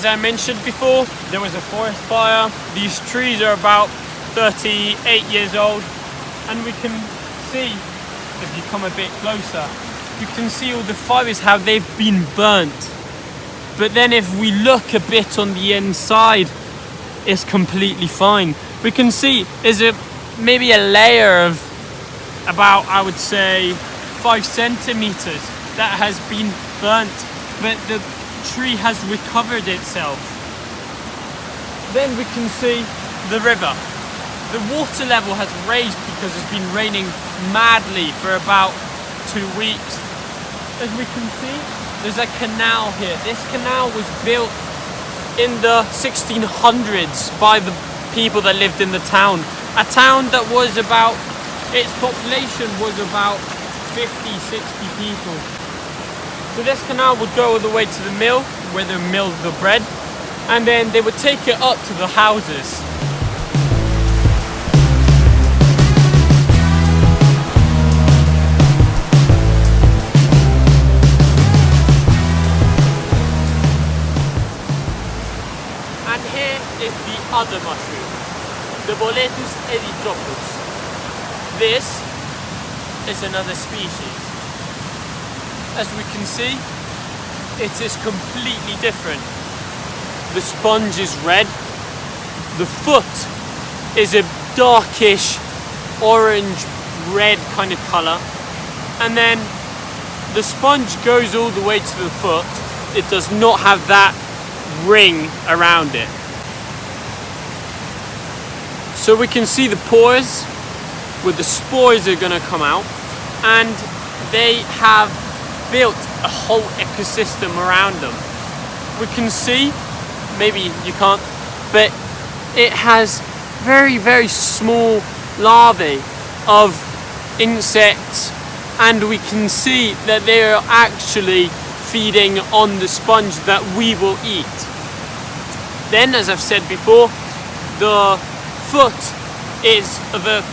as I mentioned before, there was a forest fire. These trees are about 38 years old, and we can see, if you come a bit closer, you can see all the fibers, how they've been burnt. But then if we look a bit on the inside, it's completely fine. We can see there's maybe a layer of about, I would say, 5 centimeters that has been burnt, but the tree has recovered itself. Then we can see the river. The water level has raised because it's been raining madly for about 2 weeks. As we can see, there's a canal here. This canal was built in the 1600s by the people that lived in the town. A town that was about, its population was about 50, 60 people. So this canal would go all the way to the mill, where they milled the bread, and then they would take it up to the houses. And here is the other mushroom, the Boletus erythropus. This is another species. As we can see, it is completely different. The sponge is red, the foot is a darkish orange red kind of colour, and then the sponge goes all the way to the foot. It does not have that ring around it. So we can see the pores where the spores are going to come out, and they have built a whole ecosystem around them. We can see, maybe you can't, but it has very, very small larvae of insects, and we can see that they are actually feeding on the sponge that we will eat. Then, as I've said before, the foot is of a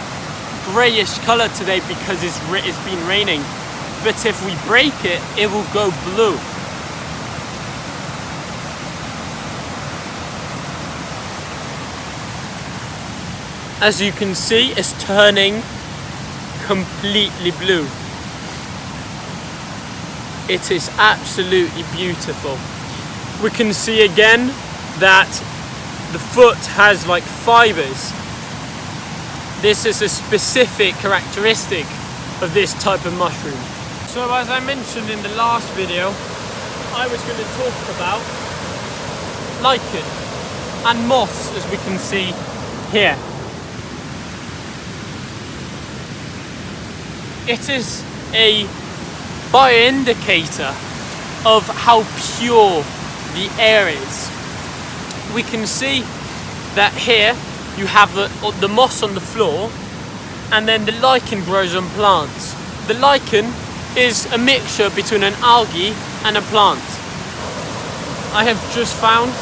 greyish colour today because it's been raining. But if we break it, it will go blue. As you can see, it's turning completely blue. It is absolutely beautiful. We can see again that the foot has like fibers. This is a specific characteristic of this type of mushroom. So as I mentioned in the last video, I was going to talk about lichen and moss, as we can see here. It is a bioindicator of how pure the air is. We can see that here you have the moss on the floor, and then the lichen grows on plants. The lichen is a mixture between an algae and a plant. I have just found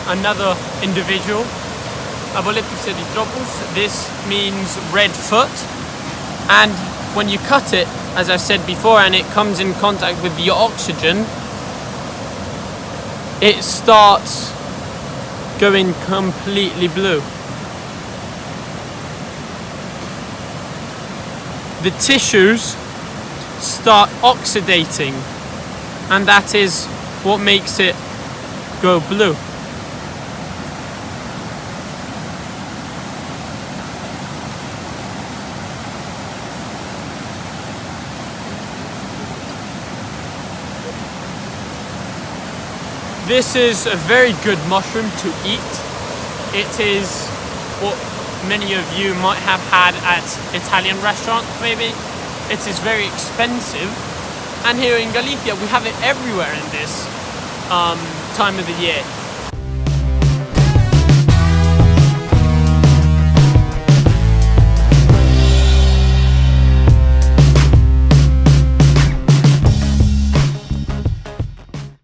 another individual, Boletus erythropus. This means red foot, and when you cut it, as I've said before, and it comes in contact with the oxygen, it starts going completely blue. The tissues start oxidating, and that is what makes it go blue. This is a very good mushroom to eat. It is what many of you might have had at Italian restaurants maybe. It is very expensive, and here in Galicia we have it everywhere in this time of the year.